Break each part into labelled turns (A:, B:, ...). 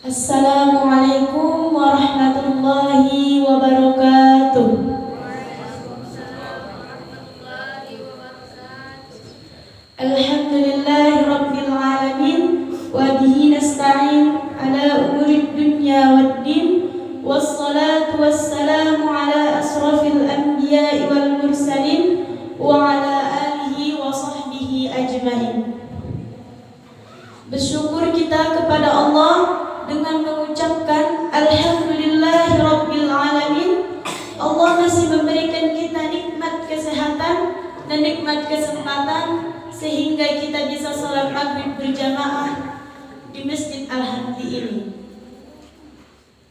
A: Assalamualaikum warahmatullahi wabarakatuh. Alhamdulillahi rabbil alamin wa bihi nasta'in ala umurid dunya waddin wassalatu wassalamu ala asrafil anbiya'i wal mursalin wa ala alihi wa sahbihi ajmain. Bersyukur kita kepada Allah dengan mengucapkan Alhamdulillahi rabbil alamin. Allah masih memberikan kita nikmat kesehatan dan nikmat kesempatan sehingga kita bisa salat maghrib berjamaah di Masjid Al-Hamdi ini.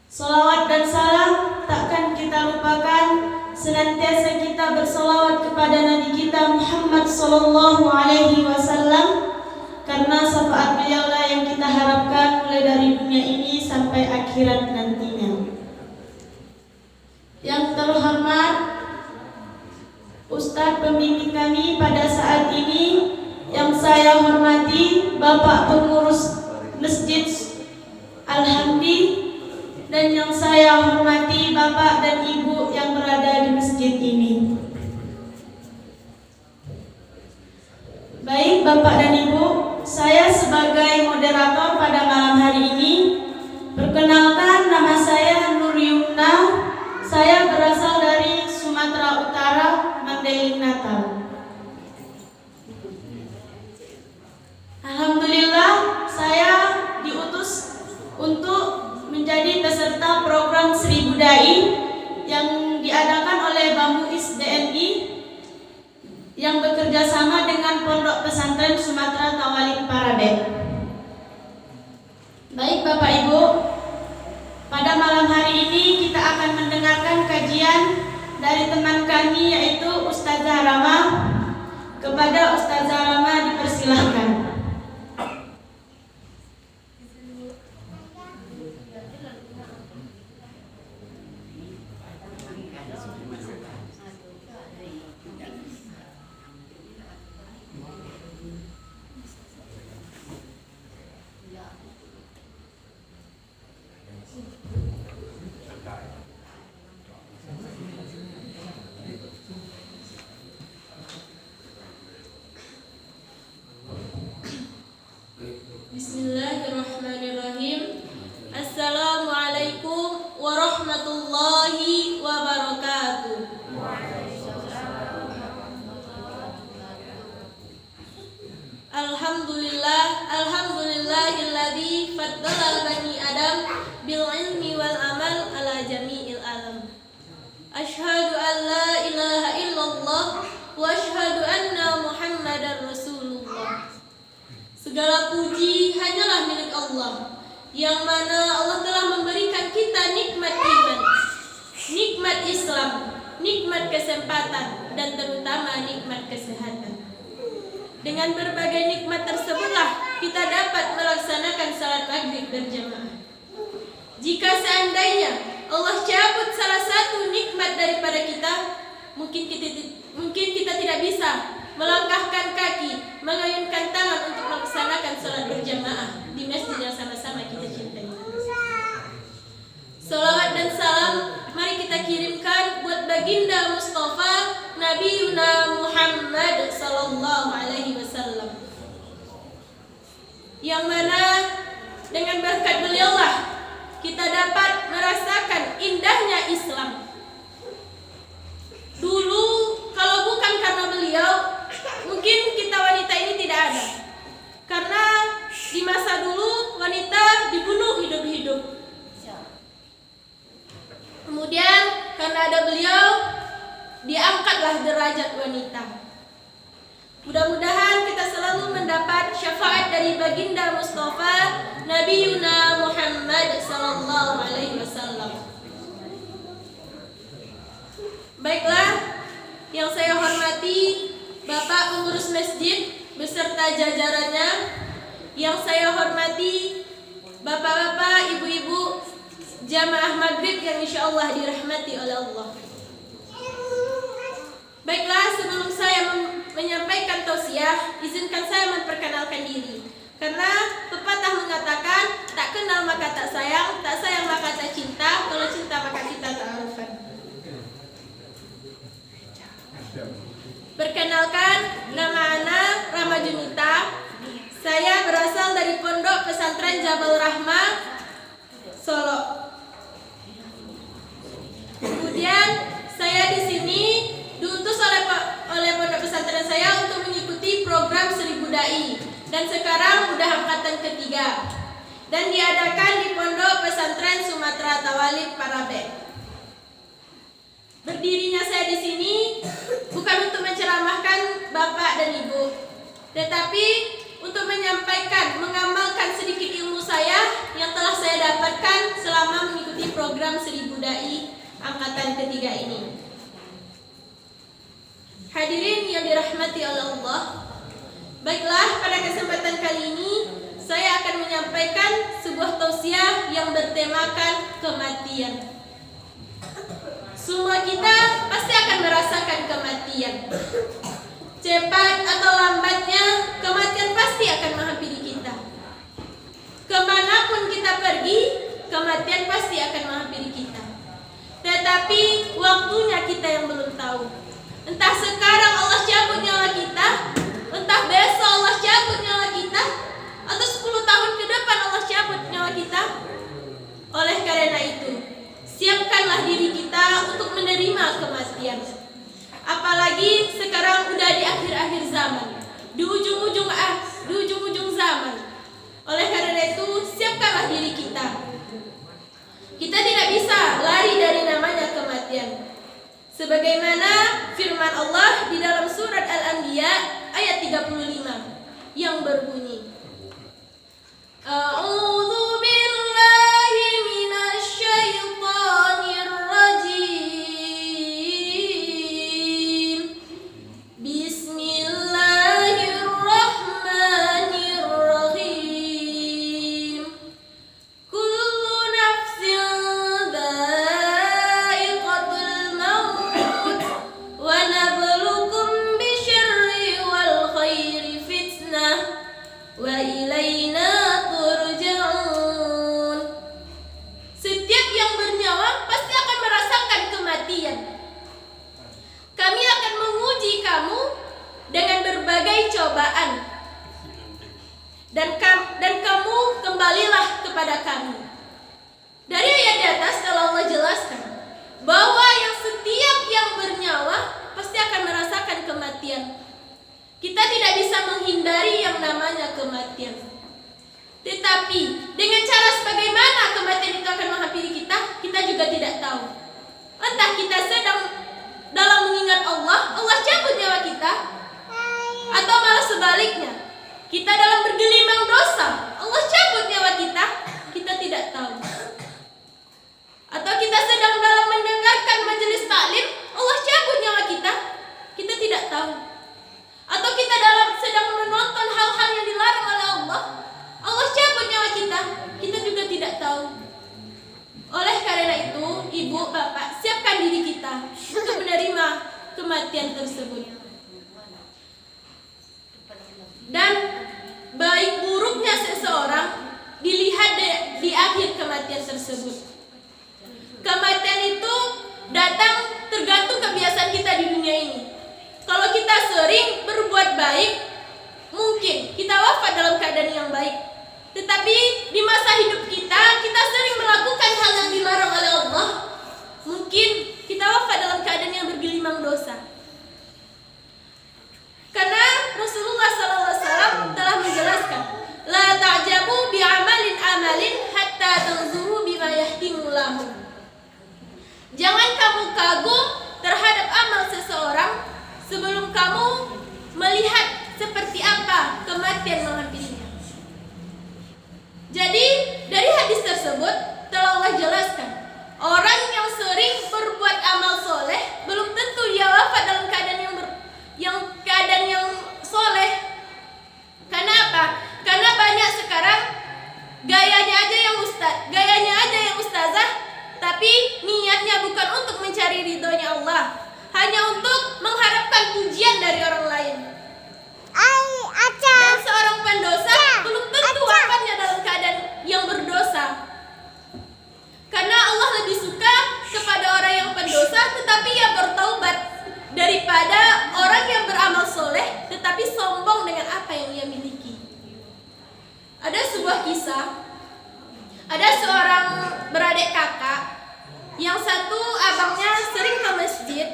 A: Salawat dan salam takkan kita lupakan, senantiasa kita bersalawat kepada Nabi kita Muhammad sallallahu alaihi wasallam, karena syafaat beliaulah yang kita harapkan mulai dari dunia ini sampai akhirat nantinya. Yang terhormat Ustadz pembimbing kami pada saat ini, yang saya hormati Bapak Pengurus Masjid Al-Hamdi, dan yang saya hormati Bapak dan Ibu yang berada di masjid ini. Baik Bapak dan Ibu, saya sebagai moderator pada malam hari ini, perkenalkan, nama saya Nur Yumna. Saya berasal dari Sumatera Utara, Mandailing, Natal. Alhamdulillah, saya diutus untuk menjadi peserta program Sri Budai yang diadakan oleh BAMUIS DNI yang bekerja sama dengan Pondok Pesantren Sumatera Tawalik Parade. Baik Bapak Ibu, pada malam hari ini kita akan mendengarkan kajian dari teman kami yaitu Ustazah Rama. Kepada Ustazah Rama dipersilahkan. Bismillahirrahmanirrahim. Assalamualaikum warahmatullahi wabarakatuh. Alhamdulillahilladzi faddala bani Adam bil ilmi wal amal ala jami'il alam. Asyhadu an la ilaha illallah wa asyhadu anna Muhammadar Rasulullah. Segala puji hanyalah milik Allah, yang mana Allah telah memberikan kita nikmat iman, nikmat Islam, nikmat kesempatan, dan terutama nikmat kesehatan. Dengan berbagai nikmat tersebutlah kita dapat melaksanakan salat maghrib berjamaah. Jika seandainya Allah cabut salah satu nikmat daripada kita, mungkin kita tidak bisa melangkahkan kaki, mengayunkan tangan untuk melaksanakan salat berjamaah di masjid yang sama-sama kita cintai. Salawat dan salam mari kita kirimkan buat baginda Mustafa Nabi Muhammad sallallahu alaihi wasallam, yang mana dengan berkat beliaulah kita dapat merasakan indahnya Islam. Dulu kalau bukan karena beliau, mungkin kita wanita ini tidak ada. Karena di masa dulu wanita dibunuh hidup-hidup. Kemudian karena ada beliau, diangkatlah derajat wanita. Mudah-mudahan kita selalu mendapat syafaat dari baginda Mustafa Nabi Muhammad sallallahu alaihi wasallam. Baiklah, yang saya hormati Bapak Pengurus Masjid beserta jajarannya, yang saya hormati Bapak-bapak, Ibu-ibu jamaah maghrib yang insya Allah dirahmati oleh Allah. Baiklah, sebelum saya menyampaikan tausiah, izinkan saya memperkenalkan diri. Karena pepatah mengatakan, tak kenal maka tak sayang maka tak cinta, kalau cinta maka kita ta'arufan. Perkenalkan, nama Ana Rama Junita. Saya berasal dari Pondok Pesantren Jabal Rahmah, Solo. Kemudian saya di sini diutus oleh Pondok Pesantren saya untuk mengikuti program 1000 Dai, dan sekarang udah angkatan ketiga dan diadakan di Pondok Pesantren Sumatera Tawalib Parabe. Berdirinya saya di sini bukan untuk menceramahkan Bapak dan Ibu, tetapi untuk menyampaikan, mengamalkan sedikit ilmu saya yang telah saya dapatkan selama mengikuti program 1000 Dai angkatan ketiga ini. Hadirin yang dirahmati oleh Allah, baiklah, pada kesempatan kali ini saya akan menyampaikan sebuah tausiah yang bertemakan kematian. Semua kita pasti akan merasakan kematian. Cepat atau lambatnya, kematian pasti akan menghampiri kita. Kemanapun kita pergi, kematian pasti akan menghampiri kita. Tetapi waktunya kita yang belum tahu. Entah sekarang Allah cabut nyawa kita, entah besok Allah cabut nyawa kita, atau 10 tahun ke depan Allah cabut nyawa kita. Oleh karena itu, siapkanlah diri kita untuk menerima kematian. Apalagi sekarang udah di akhir-akhir zaman, di ujung-ujung zaman. Oleh karena itu, siapkanlah diri kita. Kita tidak bisa lari dari namanya kematian. Sebagaimana firman Allah di dalam surat Al-Anbiya ayat 35 yang berbunyi, A'udzu billahi minasy syaithanir rajim. Bismillahirrahmanirrahim. Kullu nafsin dha'iqatul maut wa nabluukum bisyarri wal khairi fitnah wa ilaina turja'un. Setiap yang bernyawa pasti akan merasakan kematian. Kami akan menguji kamu dengan berbagai cobaan, dan kamu kembalilah kepada kami. Dari ayat di atas telah Allah jelaskan bahwa setiap yang bernyawa pasti akan merasakan kematian. Kita tidak bisa menghindari yang namanya kematian. Tetapi dengan cara sebagaimana kematian itu akan menghampiri kita, kita juga tidak tahu. Entah kita sedang dalam mengingat Allah, Allah cabut nyawa kita, atau malah sebaliknya, kita dalam bergelimang dosa, Allah cabut nyawa kita, kita tidak tahu. Atau kita sedang dalam mendengarkan majelis taklim, Allah cabut nyawa kita, kita tidak tahu. Atau kita sedang menonton hal-hal yang dilarang oleh Allah, Allah cabut nyawa kita, kita juga tidak tahu. Oleh karena itu, ibu, bapak, siapkan diri kita untuk menerima kematian tersebut. Dan baik buruknya seseorang dilihat di akhir kematian tersebut. Kematian itu datang tergantung kebiasaan kita di dunia ini. Kalau kita sering berbuat baik, mungkin kita wafat dalam keadaan yang baik. Tetapi di masa hidup kita sering melakukan hal yang dilarang oleh Allah, mungkin kita wafat dalam keadaan yang bergelimang dosa. Karena Rasulullah SAW telah menjelaskan, la ta'jabu amalin hatta tanzuru bima yahtimu lahu. Jangan kamu kagum terhadap amal seseorang sebelum kamu melihat seperti apa kematian menghampirinya. Jadi dari hadis tersebut telah Allah jelaskan, orang yang sering berbuat amal soleh belum tentu dia wafat dalam keadaan yang soleh. Karena apa? Karena banyak sekarang gayanya aja yang ustazah, tapi niatnya bukan untuk mencari ridhonya Allah, hanya untuk mengharapkan pujian kisah. Ada seorang beradik kakak, yang satu abangnya sering ke masjid,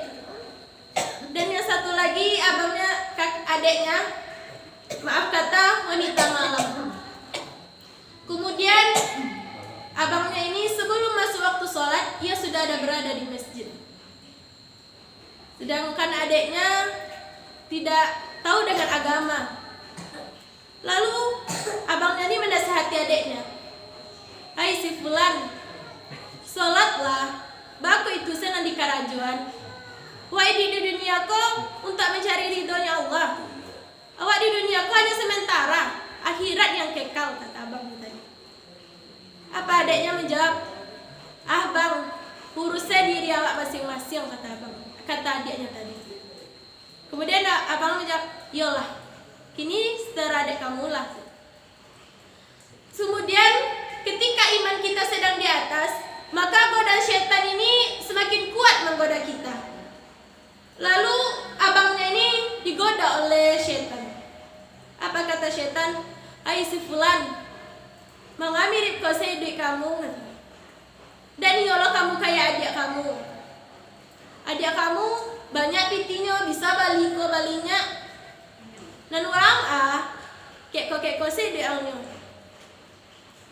A: dan yang satu lagi adiknya, maaf kata, wanita malam. Kemudian abangnya ini sebelum masuk waktu sholat, ia sudah ada berada di masjid. Sedangkan adiknya tidak tahu dengan agama. Lalu abangnya ini menasihati adiknya, "Hai si fulan, sholatlah, baku itu senang di karajuan. Wah di dunia ko untuk mencari ridhonya Allah. Awak di dunia ko hanya sementara, akhirat yang kekal," kata abang tadi. Apa adiknya menjawab, "Ah bang, urusnya diri awak masing-masing," kata adiknya tadi. Kemudian abang menjawab, "Yolah, kini setara adik kamu lah." Kemudian ketika iman kita sedang di atas, maka godaan syaitan ini semakin kuat menggoda kita. Lalu abangnya ini digoda oleh syaitan. Apa kata syaitan? "Hai si fulan, mangga mirip kau duit kamu. Dan yolah kamu kayak adik kamu. Adik kamu banyak pitinya, bisa baliko balinya. Dan orang kek kau duit alnya."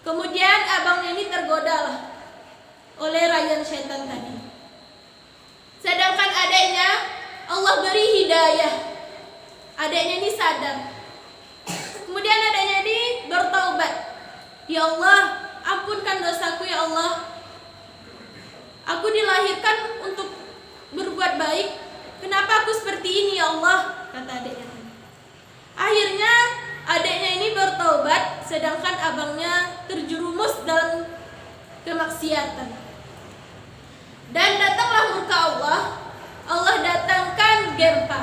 A: Kemudian abangnya ini tergoda lah oleh rayuan syaitan tadi. Sedangkan adiknya Allah beri hidayah. Adiknya ini sadar. Kemudian adiknya ini bertaubat. "Ya Allah, ampunkan dosaku ya Allah. Aku dilahirkan untuk berbuat baik. Kenapa aku seperti ini ya Allah?" kata adiknya. Akhirnya adiknya ini bertaubat, sedangkan abangnya terjerumus dalam kemaksiatan. Dan datanglah murka Allah. Allah datangkan gempa.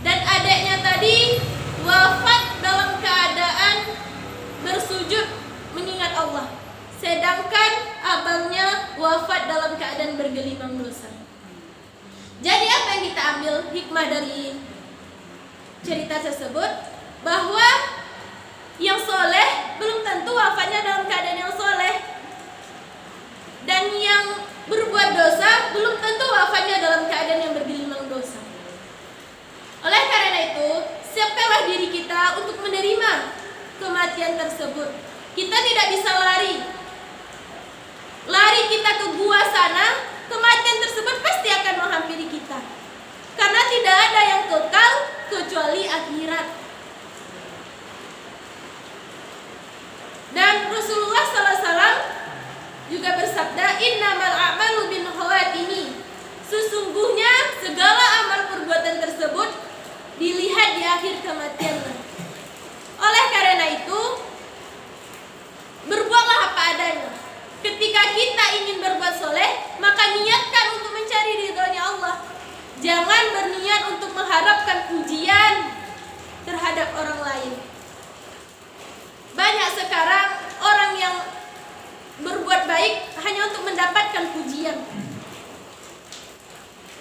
A: Dan adiknya tadi wafat dalam keadaan bersujud mengingat Allah, sedangkan abangnya wafat dalam keadaan bergelimang dosa. Jadi apa yang kita ambil hikmah dari cerita tersebut? Bahwa yang soleh belum tentu wafatnya dalam keadaan yang soleh, dan yang berbuat dosa belum tentu wafatnya dalam keadaan yang bergelimang dosa. Oleh karena itu, siapkanlah diri kita untuk menerima kematian tersebut. Kita tidak bisa lari kita ke gua sana, kematian tersebut pasti akan menghampiri kita. Karena tidak ada yang kekal kecuali akhirat. Dan Rasulullah SAW juga bersabda, "Innamal a'malu binniyati." Sesungguhnya segala amal perbuatan tersebut dilihat di akhir kematian. Oleh karena itu, berbuatlah apa adanya. Ketika kita ingin berbuat soleh, maka niatkan untuk mencari ridhonya Allah. Jangan berniat untuk mengharapkan pujian terhadap orang lain. Banyak sekarang orang yang berbuat baik hanya untuk mendapatkan pujian.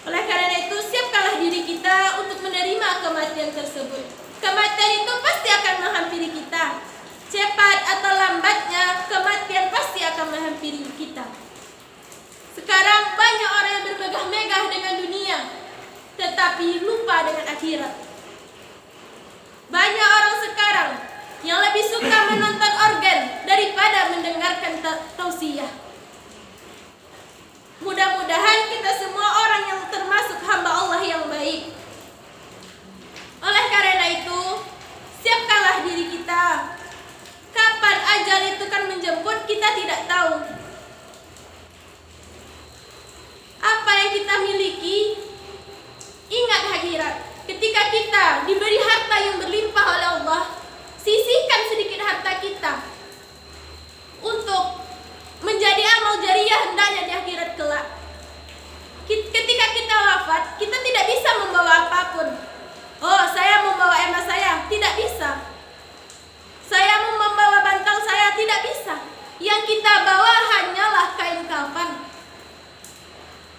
A: Oleh karena itu, siapkanlah diri kita untuk menerima kematian tersebut. Kematian itu pasti akan menghampiri kita. Cepat atau lambatnya, kematian pasti akan menghampiri kita. Sekarang banyak orang yang bermegah-megah dengan dunia, tetapi lupa dengan akhirat. Banyak orang sekarang yang lebih suka menonton organ daripada mendengarkan tausiah. Mudah-mudahan kita semua orang yang termasuk hamba Allah yang baik. Oleh karena itu, siapkanlah diri kita. Kapan ajal itu kan menjemput, kita tidak tahu. Apa yang kita miliki, ingat akhirat. Ketika kita diberi harta yang berlimpah oleh Allah, sisihkan sedikit harta kita untuk menjadi amal jariyah hendaknya di akhirat kelak. Ketika kita wafat, kita tidak bisa membawa apapun. Oh, saya membawa emas saya, tidak bisa. Saya mau membawa bantal saya, tidak bisa. Yang kita bawa hanyalah kain kafan.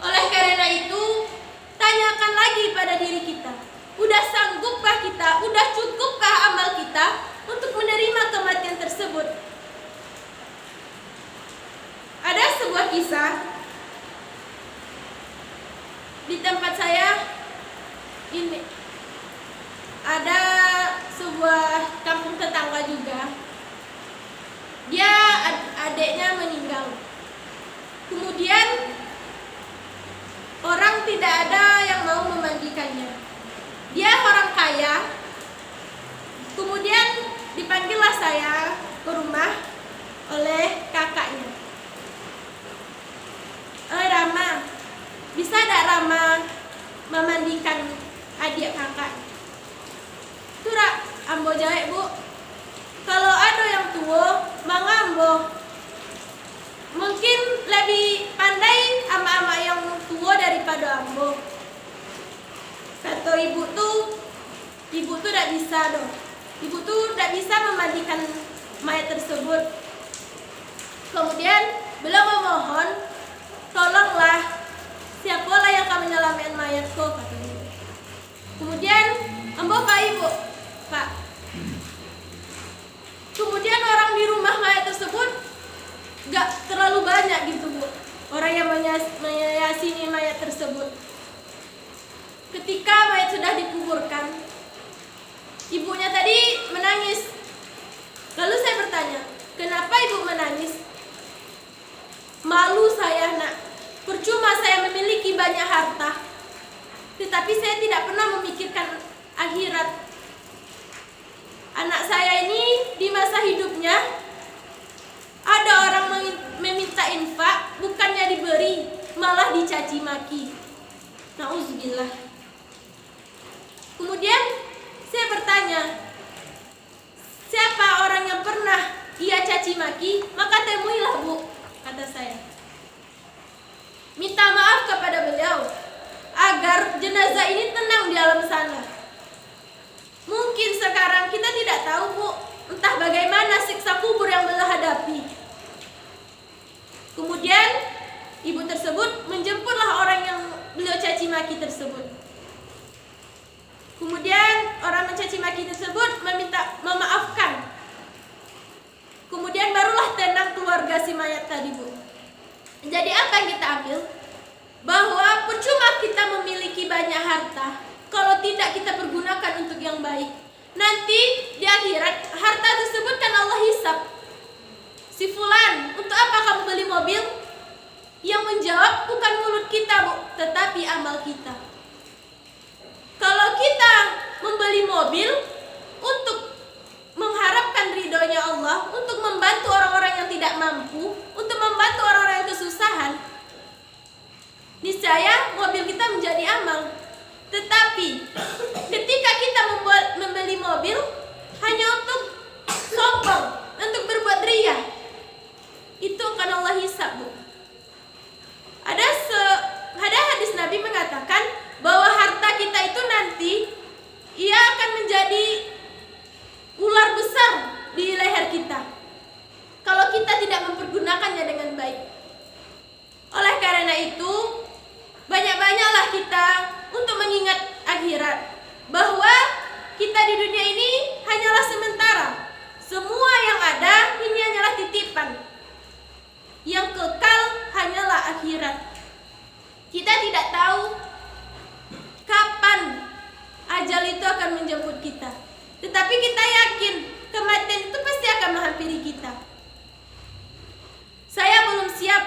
A: Oleh karena itu, tanyakan lagi pada diri kita. Udah sanggupkah kita? Udah cukupkah amal kita untuk menerima kematian tersebut. Ada sebuah kisah di tempat saya ini, ada sebuah kampung tetangga juga. Dia adiknya meninggal. Kemudian orang tidak ada yang mau memandikannya. Dia orang kaya. Kemudian dipanggillah saya ke rumah oleh kakaknya. Rama, bisa tidak Rama memandikan adik kakak? Turak, ambo jawab bu. Kalau ada yang tua, mangambo. Mungkin lebih pandai ama-ama yang tua daripada ambo. Kata ibu tuh tidak bisa doh. Ibu tuh tidak bisa memandikan mayat tersebut. Kemudian beliau memohon, tolonglah, siapalah yang akan menyelamatkan mayatku, katanya. Kemudian ambo pak ibu, pak. Kemudian orang di rumah mayat tersebut gak terlalu banyak gitu bu, orang yang meyakini mayat tersebut. Ketika mayat sudah dikuburkan, ibunya tadi menangis. Lalu saya bertanya, kenapa ibu menangis? Malu saya nak, percuma saya memiliki banyak harta, tetapi saya tidak pernah memikirkan akhirat. Anak saya ini di masa hidupnya ada orang meminta infak, bukannya diberi, malah dicaci maki. Nauzubillah. Kemudian saya bertanya, siapa orang yang pernah ia caci maki, maka temuilah bu, kata saya. Minta maaf kepada beliau agar jenazah ini tenang di alam sana. Mungkin sekarang kita tidak tahu bu, entah bagaimana siksa kubur yang beliau hadapi. Kemudian ibu tersebut menjemputlah orang yang beliau caci maki tersebut. Kemudian orang mencaci maki tersebut meminta memaafkan. Kemudian barulah tenang keluarga si mayat tadi bu. Jadi apa yang kita ambil? Bahwa percuma kita memiliki banyak harta kalau tidak kita pergunakan untuk yang baik. Nanti di akhirat harta tersebut kan Allah hisab. Si fulan, untuk apa kamu beli mobil? Yang menjawab bukan mulut kita bu, tetapi amal kita. Kalau kita membeli mobil untuk mengharapkan ridhonya Allah, untuk membantu orang-orang yang tidak mampu, untuk membantu orang-orang yang kesusahan, niscaya mobil kita menjadi amal. Tetapi ketika kita membeli mobil hanya untuk sombong, untuk berbuat riya, itu akan Allah hisab bu. Ada hadis Nabi mengatakan bahwa harta kita itu nanti ia akan menjadi ular besar di leher kita kalau kita tidak mempergunakannya dengan baik. Oleh karena itu, banyak-banyaklah kita untuk mengingat akhirat, bahwa kita di dunia ini hanyalah sementara. Semua yang ada ini hanyalah titipan. Yang kekal hanyalah akhirat. Kita tidak tahu kapan ajal itu akan menjemput kita, tetapi kita yakin kematian itu pasti akan menghampiri kita. Saya belum siap,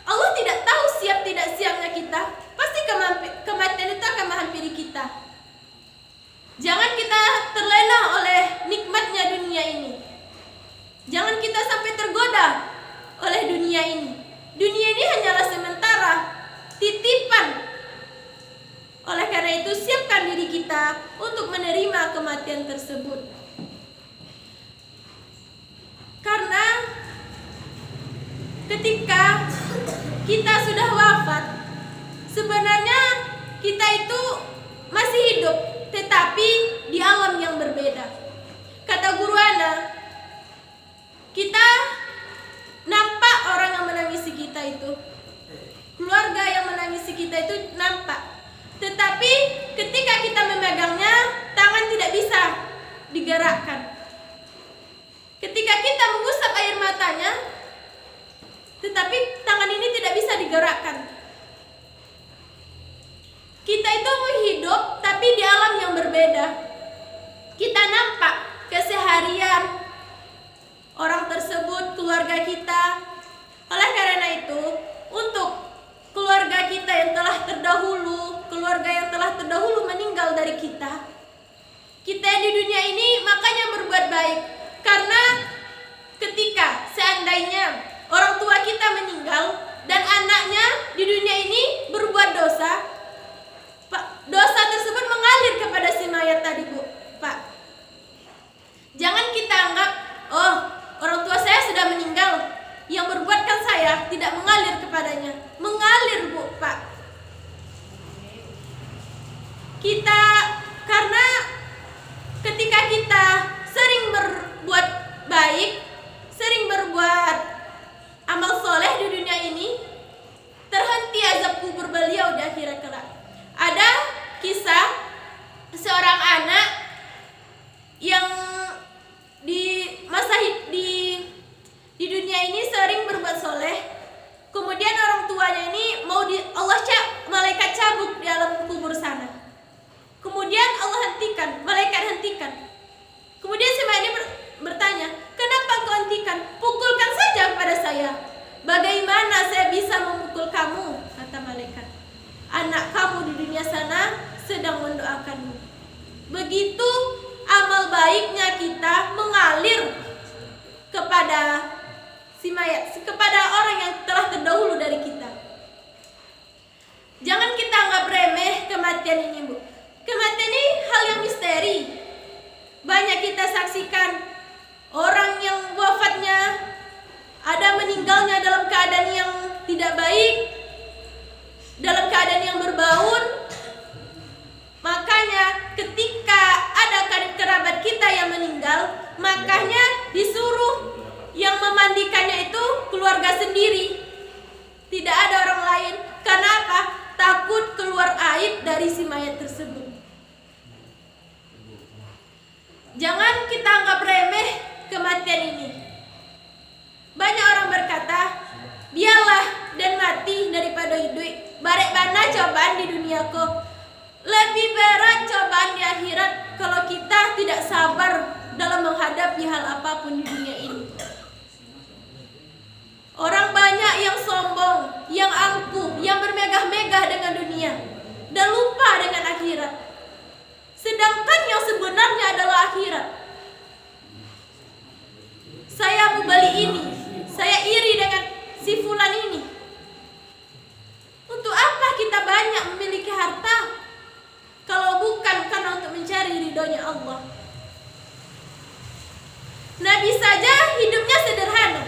A: Allah tidak tahu siap tidak siapnya kita. Pasti kematian itu akan menghampiri kita. Jangan kita terlena oleh nikmatnya dunia ini. Jangan kita sampai tergoda oleh dunia ini. Dunia ini hanyalah sementara, titipan. Oleh karena itu, siapkan diri kita untuk menerima kematian tersebut. Karena ketika kita sudah wafat, sebenarnya kita itu masih hidup, tetapi di alam yang berbeda. Kata guru ana, kita nampak orang yang menangisi kita itu, keluarga yang menangisi kita itu nampak. Tetapi ketika kita memegangnya, tangan tidak bisa digerakkan. rasanya, tetapi tangan ini tidak bisa digerakkan. Kita itu hidup tapi di alam yang berbeda. Kita nampak keseharian orang tersebut, keluarga kita. Oleh karena itu, untuk keluarga kita yang telah terdahulu, keluarga yang telah terdahulu meninggal dari kita, kita di dunia ini makanya berbuat baik. Karena ketika seandainya orang tua kita meninggal dan anaknya di dunia ini berbuat dosa, dosa tersebut mengalir kepada si mayat tadi, Bu, Pak. Jangan kita anggap, oh, orang tua saya sudah meninggal, yang berbuatkan saya tidak mengalir kepadanya. Mengalir, Bu, Pak. Kita, karena ketika kita sering berbuat baik, sering berbuat amal soleh di dunia ini, terhenti azab kubur beliau di akhirat kelak. Ada kisah seorang anak yang di masa di dunia ini sering berbuat soleh, kemudian orang tuanya ini mau malaikat cabut di alam kubur sana. Kemudian Allah hentikan, malaikat hentikan. Kemudian si mayat ini bertanya, kenapa kau hentikan? Pukulkan saja kepada saya. Bagaimana saya bisa memukul kamu? Kata malaikat. Anak kamu di dunia sana sedang mendoakanmu. Begitu amal baiknya kita mengalir kepada si mayat, kepada orang yang telah terdahulu dari kita. Jangan kita anggap remeh kematian ini, Bu. Kematian ini hal yang misteri. Banyak kita saksikan orang yang wafatnya, ada meninggalnya dalam keadaan yang tidak baik, dalam keadaan yang berbaun. Makanya ketika ada kerabat kita yang meninggal, makanya disuruh yang memandikannya itu keluarga sendiri, tidak ada orang lain. Karena apa? Takut keluar aib dari si mayat tersebut. Jangan kita anggap remeh kematian ini. Banyak orang berkata, biarlah dan mati daripada hidup. Barek bana cobaan di dunia ko, lebih berat cobaan di akhirat kalau kita tidak sabar dalam menghadapi hal apapun di dunia ini. Orang banyak yang sombong, yang angkuh, yang bermegah-megah dengan dunia dan lupa dengan akhirat. Sedangkan yang sebenarnya adalah akhirat. Saya mau beli ini, saya iri dengan si fulan ini. Untuk apa kita banyak memiliki harta kalau bukan karena untuk mencari ridhonya Allah? Nabi saja hidupnya sederhana.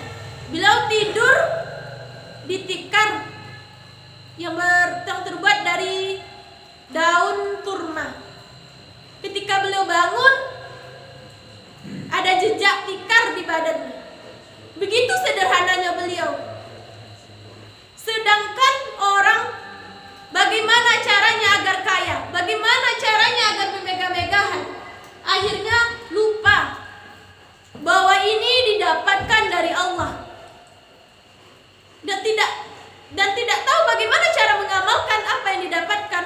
A: Beliau tidur di tikar yang terbuat dari daun kurma. Ketika beliau bangun, ada jejak tikar di badannya. Begitu sederhananya beliau. Sedangkan orang, bagaimana caranya agar kaya? Bagaimana caranya agar bermegah-megahan? Akhirnya lupa bahwa ini didapatkan dari Allah. Dan tidak tahu bagaimana cara mengamalkan apa yang didapatkan.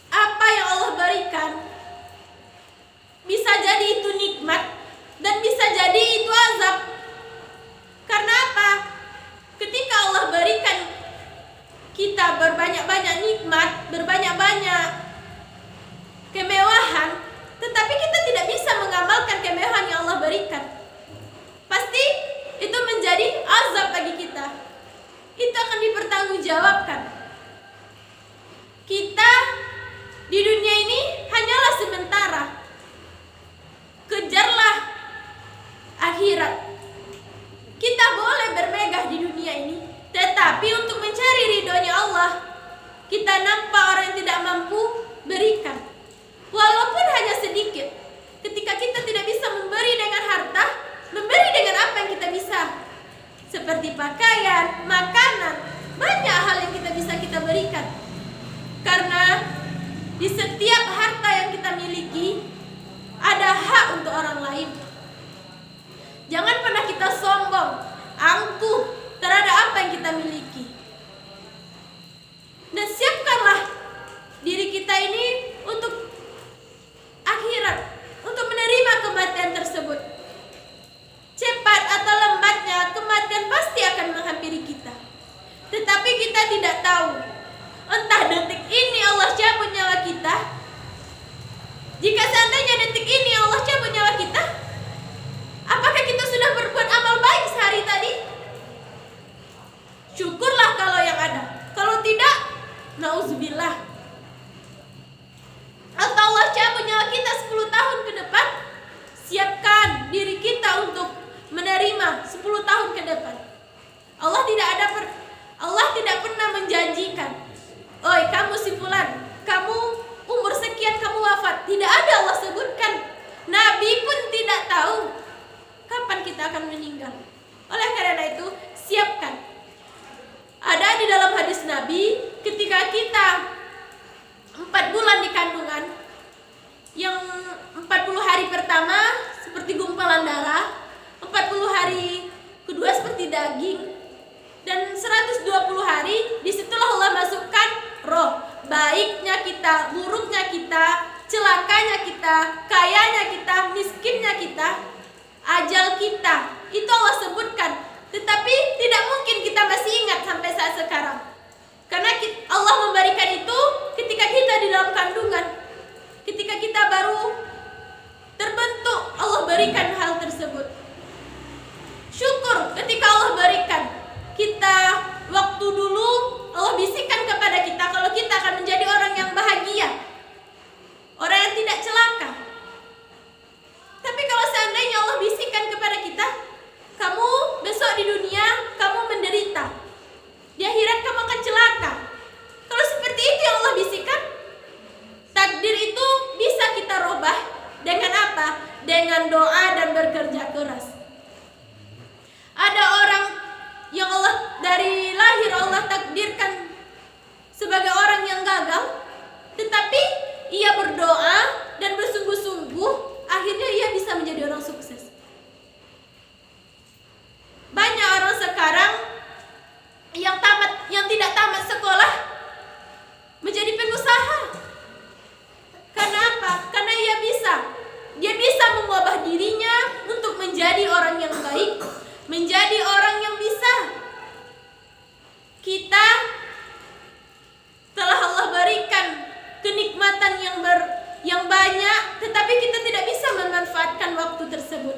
A: Apa yang Allah berikan bisa jadi itu nikmat dan bisa jadi itu azab. Karena apa? Ketika Allah berikan kita berbanyak-banyak nikmat, berbanyak-banyak kemewahan, tetapi kita tidak bisa mengamalkan kemewahan yang Allah berikan, pasti itu menjadi azab bagi kita. Itu akan dipertanggungjawabkan. Kita di dunia ini hanyalah sementara. Kejarlah akhirat. Kita boleh bermegah di dunia ini, tetapi untuk mencari ridhonya Allah, kita nampak orang yang tidak mampu berikan, walaupun hanya sedikit. Ketika kita tidak bisa memberi dengan harta, memberi dengan apa yang kita bisa, seperti pakaian, makanan, banyak hal yang kita bisa kita berikan. Karena di setiap harta yang kita miliki ada hak untuk orang lain. detik ini Allah cabut nyawa kita, apakah kita sudah berbuat amal baik sehari tadi? Syukurlah kalau yang ada. Kalau tidak, nauzubillah. Atau Allah cabut nyawa kita 10 tahun ke depan, siapkan diri kita untuk menerima 10 tahun ke depan. Allah tidak pernah menjanjikan, "Oi, kamu si fulan, kamu umur sekian kamu wafat." Tidak ada Allah sebutkan. Nabi pun tidak tahu kapan kita akan meninggal. Oleh karena itu, siapkan. Ada di dalam hadis Nabi, ketika kita 4 bulan di kandungan, yang 40 hari pertama seperti gumpalan darah, 40 hari kedua seperti daging, dan 120 hari disitulah Allah masukkan roh. Baiknya kita, buruknya kita, celakanya kita, kayanya kita, miskinnya kita, ajal kita, itu Allah sebutkan. Tetapi tidak mungkin kita masih ingat sampai saat sekarang, karena Allah memberikan itu ketika kita di dalam kandungan, ketika kita baru terbentuk, Allah berikan hal tersebut. Syukur ketika Allah berikan kita waktu dulu, Allah bisikan kepada kita kalau kita akan menjadi orang yang bahagia, orang yang tidak celaka. Tapi kalau seandainya Allah bisikan kepada kita, kamu besok di dunia kamu menderita, di akhirat kamu akan celaka. Kalau seperti itu yang Allah bisikan, takdir itu bisa kita rubah dengan apa? Dengan doa dan bekerja keras. Ada orang yang Allah dari lahir Allah takdirkan sebagai orang yang gagal, tetapi ia berdoa dan bersungguh-sungguh, akhirnya ia bisa menjadi orang sukses. Banyak orang sekarang yang tidak tamat sekolah menjadi pengusaha. Karena apa? Karena dia bisa mengubah dirinya untuk menjadi orang yang baik, menjadi orang yang bisa. Kita telah Allah berikan kenikmatan yang banyak, tetapi kita tidak bisa memanfaatkan waktu tersebut.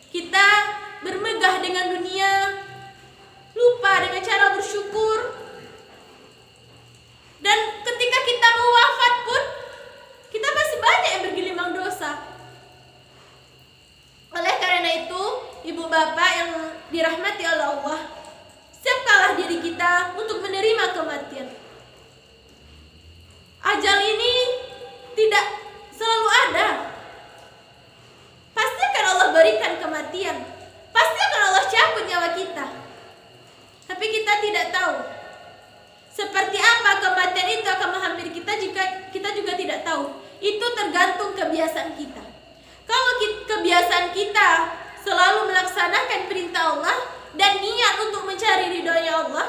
A: Kita bermegah dengan dunia, lupa dengan cara bersyukur. Dan ketika kita mau wafat pun, kita masih banyak yang bergelimang dosa. Oleh karena itu, ibu bapak yang dirahmati oleh Allah, siapkanlah diri kita untuk menerima kematian. Ajal ini tidak selalu ada. Pasti akan Allah berikan kematian, pasti akan Allah cabut nyawa kita. Tapi kita tidak tahu seperti apa kematian itu akan menghampiri kita, jika kita juga tidak tahu. Itu tergantung kebiasaan kita. Kalau kebiasaan kita selalu melaksanakan perintah Allah dan niat untuk mencari ridhonya Allah,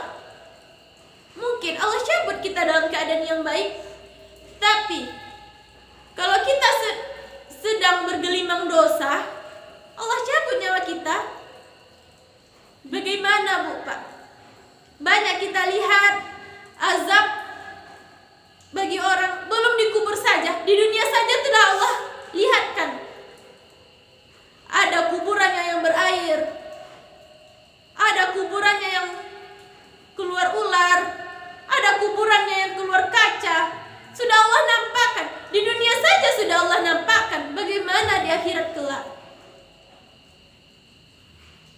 A: mungkin Allah cabut kita dalam keadaan yang baik. Tapi kalau kita sedang bergelimang dosa, Allah cabut nyawa kita. Bagaimana Bu Pak? Banyak kita lihat azab bagi orang belum dikubur saja, di dunia saja sudah Allah lihatkan. Ada kuburannya yang berair, ada kuburannya yang keluar ular, ada kuburannya yang keluar kaca. Sudah Allah nampakkan, di dunia saja sudah Allah nampakkan. Bagaimana di akhirat kelak?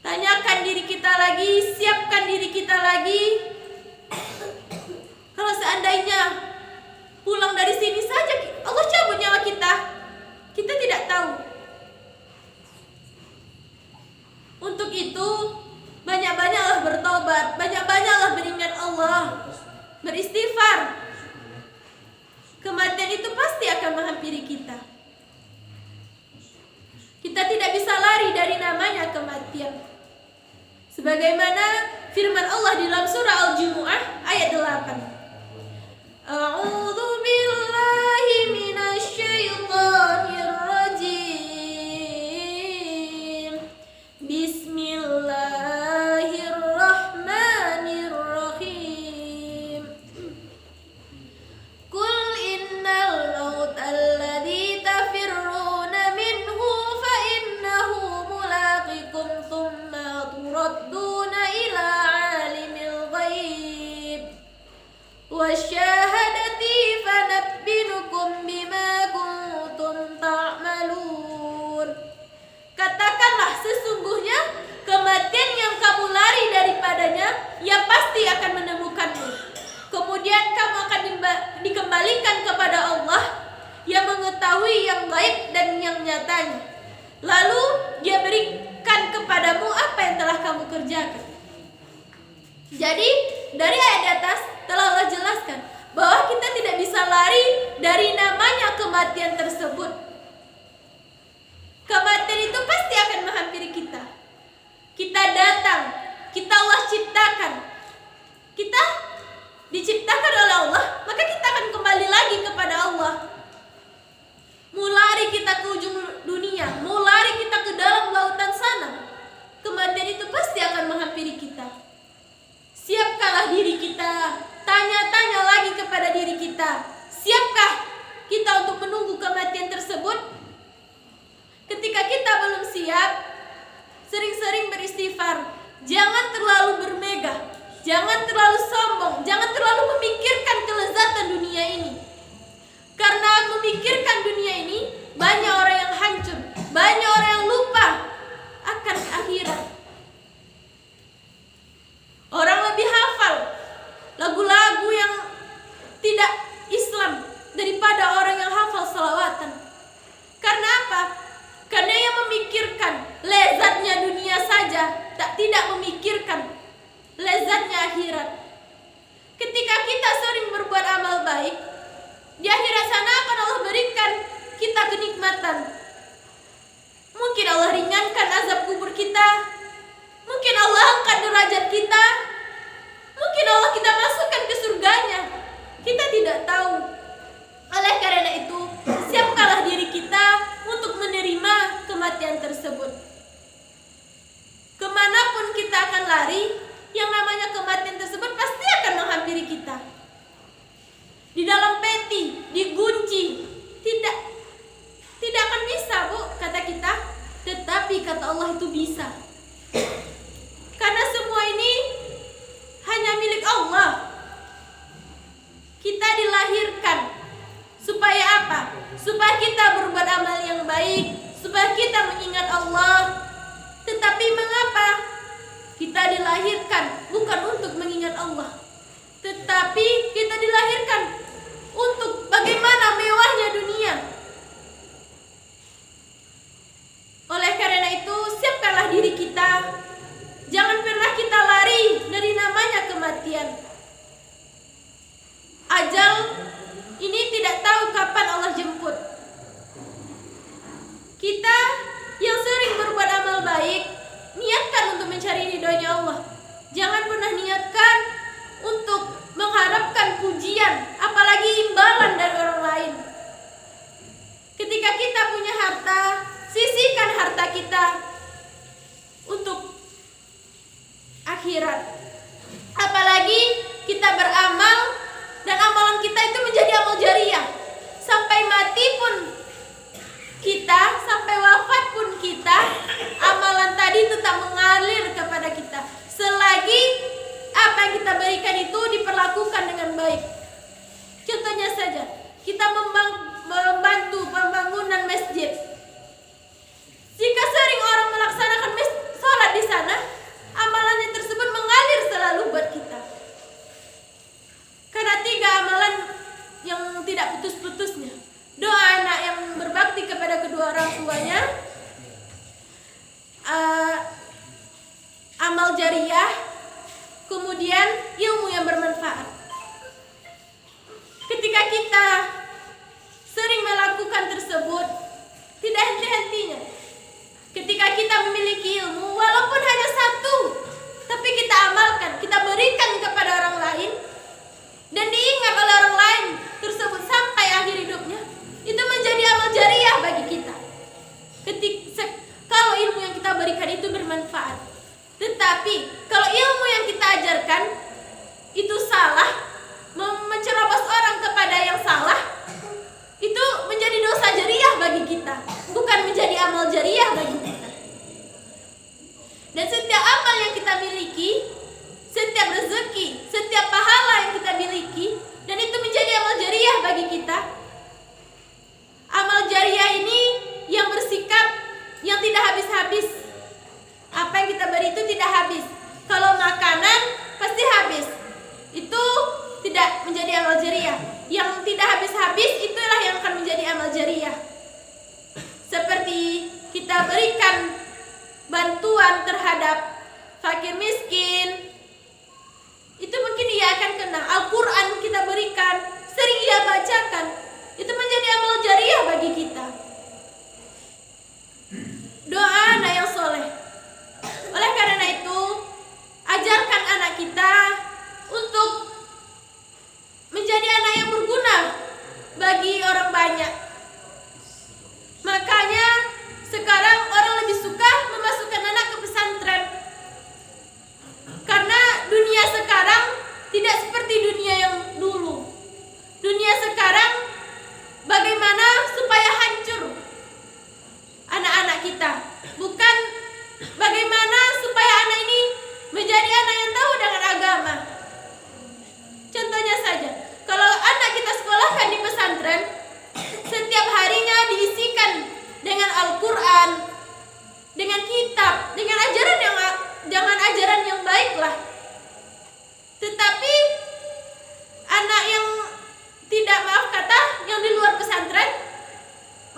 A: Tanyakan diri kita lagi, siapkan diri kita lagi. Kalau seandainya pulang dari sini saja Allah cabut nyawa kita, kita tidak tahu. Untuk itu banyak-banyaklah bertobat, banyak-banyaklah beringat Allah, beristighfar. Kematian itu pasti akan menghampiri kita. Kita tidak bisa lari dari namanya kematian. Sebagaimana firman Allah di dalam surah Al-Jumu'ah ayat 8. A'udzu billahi minasy syaithanir rajim. Bismillahirrahmanirrahim. Qul innal mauta alladzi tafirruna yang gaib dan yang nyatanya. Lalu dia berikan kepadamu apa yang telah kamu kerjakan. Jadi dari ayat di atas telah Allah jelaskan bahwa kita tidak bisa lari dari namanya kematian tersebut. Kematian itu pasti akan menghampiri kita. Kita datang, kita Allah ciptakan. Kita diciptakan oleh Allah, maka kita akan kembali lagi kepada Allah. Mau lari kita ke ujung dunia, mau lari kita ke dalam lautan sana, kematian itu pasti akan menghampiri kita. Siapkanlah diri kita, tanya-tanya lagi kepada diri kita, siapkah kita untuk menunggu kematian tersebut? Ketika kita belum siap, sering-sering beristighfar. Jangan terlalu bermegah, jangan terlalu sombong, jangan terlalu memikirkan kelezatan dunia ini. Karena memikirkan dunia ini, banyak orang yang hancur, banyak orang yang lupa akan akhirat. Orang lebih hafal lagu-lagu yang tidak Islam daripada orang yang hafal salawatan. Karena apa? Karena yang memikirkan lezatnya dunia saja, tidak memikirkan lezatnya akhirat. Ketika kita sering berbuat amal baik, di akhirat sana akan Allah berikan kita kenikmatan. Mungkin Allah ringankan azab kubur kita, mungkin Allah angkat derajat kita, mungkin Allah kita masukkan ke surganya. Kita tidak tahu. Oleh karena itu, siapkanlah diri kita untuk menerima kematian tersebut. Kemanapun kita akan lari, yang namanya kematian tersebut pasti akan menghampiri kita. Di dalam peti, digunci, tidak akan bisa, Bu, kata kita. Tetapi kata Allah itu bisa. Karena semua ini hanya milik Allah. Kita dilahirkan supaya apa? Supaya kita berbuat amal yang baik, supaya kita mengingat Allah. Tetapi mengapa kita dilahirkan bukan untuk mengingat Allah, tetapi kita dilahirkan untuk bagaimana mewahnya dunia. Oleh karena itu, siapkanlah diri kita. Jangan pernah kita lari dari namanya kematian. Ajal ini tidak tahu kapan Allah jemput. Kita yang sering berbuat amal baik, niatkan untuk mencari ridhonya Allah. Jangan pernah niatkan untuk mengharapkan pujian, apalagi imbalan dari orang lain. Ketika kita punya harta, sisihkan harta kita untuk akhirat. Apalagi kita beramal dan amalan kita itu menjadi amal jariah. Sampai mati pun kita, sampai wafat pun kita, amalan tadi tetap mengalir kepada kita selagi apa yang kita berikan itu diperlakukan dengan baik. Contohnya saja, kita membantu pembangunan masjid. Jika sering orang melaksanakan sholat di sana, amalannya tersebut mengalir selalu buat kita. Karena 3 amalan yang tidak putus-putusnya. Doa anak yang berbakti kepada kedua orang tuanya, amal jariah, kemudian ilmu yang bermanfaat. Ketika kita sering melakukan tersebut, tidak henti-hentinya. Ketika kita memiliki ilmu, walaupun hanya 1, tapi kita amalkan, kita berikan kepada orang lain, dan diingat oleh orang lain tersebut sampai akhir hidupnya, itu menjadi amal jariah bagi kita. Kalau ilmu yang kita berikan itu bermanfaat. Tetapi kalau ilmu yang kita ajarkan itu salah, mencerobos orang kepada yang salah, itu menjadi dosa jariah bagi kita, bukan menjadi amal jariah bagi kita. bantuan terhadap fakir miskin, itu mungkin ia akan kena. Al-Quran kita berikan, sering ia bacakan, itu menjadi amal jariah bagi kita. Doa anak yang soleh. Oleh karena itu, ajarkan anak kita untuk menjadi anak yang berguna bagi orang banyak. Makanya sekarang orang lebih suka memasukkan anak ke pesantren, karena dunia sekarang tidak seperti dunia yang dulu. Dunia sekarang bagaimana supaya hancur anak-anak kita, bukan bagaimana supaya anak ini menjadi anak yang tahu dengan agama. Contohnya saja, kalau anak kita sekolahkan di pesantren, setiap harinya diisikan dengan Al-Quran, dengan kitab, dengan ajaran yang baiklah. Tetapi anak yang tidak, maaf kata, yang di luar pesantren,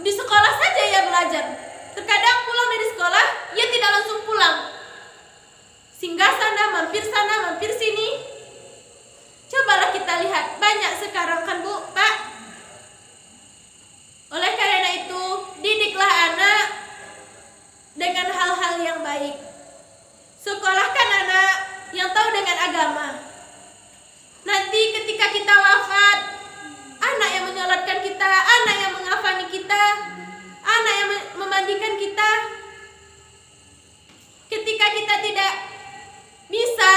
A: di sekolah saja ia belajar. Terkadang pulang dari sekolah, ia tidak langsung pulang, singgah sana, mampir sini. Cobalah kita lihat, banyak sekarang kan Bu, Pak. Oleh karena itu, didiklah anak dengan hal-hal yang baik. Sekolahkan anak yang tahu dengan agama. Nanti ketika kita wafat, anak yang menyolatkan kita, anak yang menghafali kita, anak yang memandikan kita. Ketika kita tidak bisa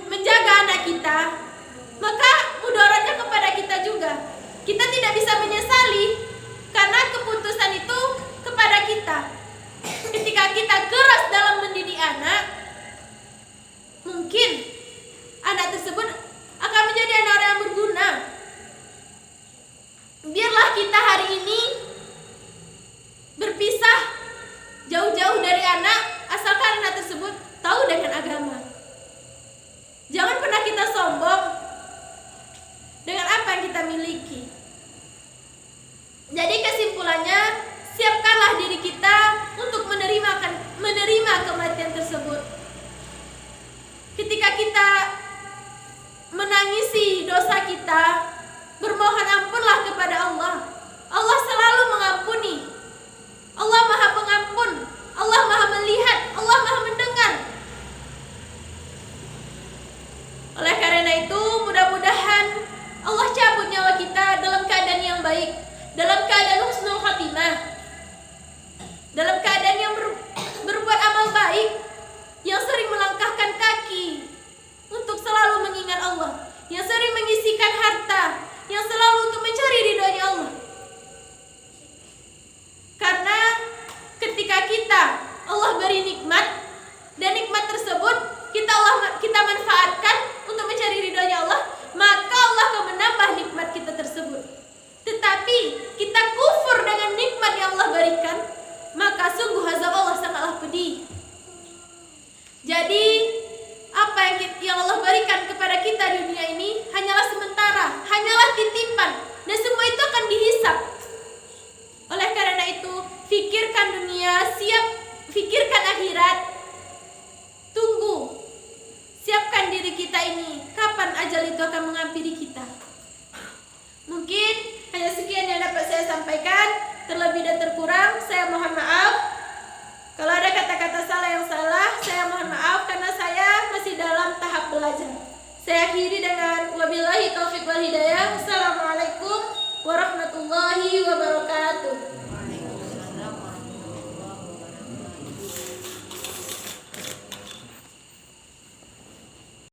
A: menjaga anak kita, maka mudaratnya kepada kita juga. Kita tidak bisa menyesali karena keputusan itu kepada kita. Ketika kita keras dalam mendidik anak, mungkin anak tersebut akan menjadi anak yang berguna. Biarlah kita hari ini berpisah jauh-jauh dari anak, asalkan anak tersebut tahu dengan agama. Jangan pernah kita sombong dengan apa yang kita miliki. Jadi kesimpulannya, siapkanlah diri kita untuk menerima kematian tersebut. Ketika kita menangisi dosa kita, bermohon ampunlah kepada Allah. Allah selalu mengampuni. Allah Maha Pengampun. Allah Maha Melihat. Allah Maha Mendengar. Oleh karena itu, mudah-mudahan Allah cabut nyawa kita dalam keadaan yang baik, dalam keadaan husnul khatimah, dalam keadaan yang berbuat amal baik, yang sering melangkahkan kaki untuk selalu mengingat Allah, yang sering mengisikan harta, yang selalu untuk mencari ridhonya Allah. Karena ketika Allah beri nikmat, dan nikmat tersebut kita manfaatkan untuk mencari ridhonya Allah, maka Allah akan menambah nikmat kita tersebut. Tetapi kita kufur dengan nikmat yang Allah berikan, maka sungguh azab Allah sangatlah pedih. Jadi apa yang Allah berikan kepada kita di dunia ini hanyalah sementara, hanyalah titipan, dan semua itu akan dihisap. Oleh karena itu, fikirkan dunia, fikirkan akhirat. Tunggu, siapkan diri kita ini, kapan ajal itu akan menghampiri kita. Mungkin hanya sekian yang dapat saya sampaikan. Terlebih dan terkurang, saya mohon maaf. Kalau ada kata-kata salah yang salah, saya mohon maaf karena saya masih dalam tahap belajar. Saya akhiri dengan wabillahi taufiq wal hidayah. Wassalamualaikum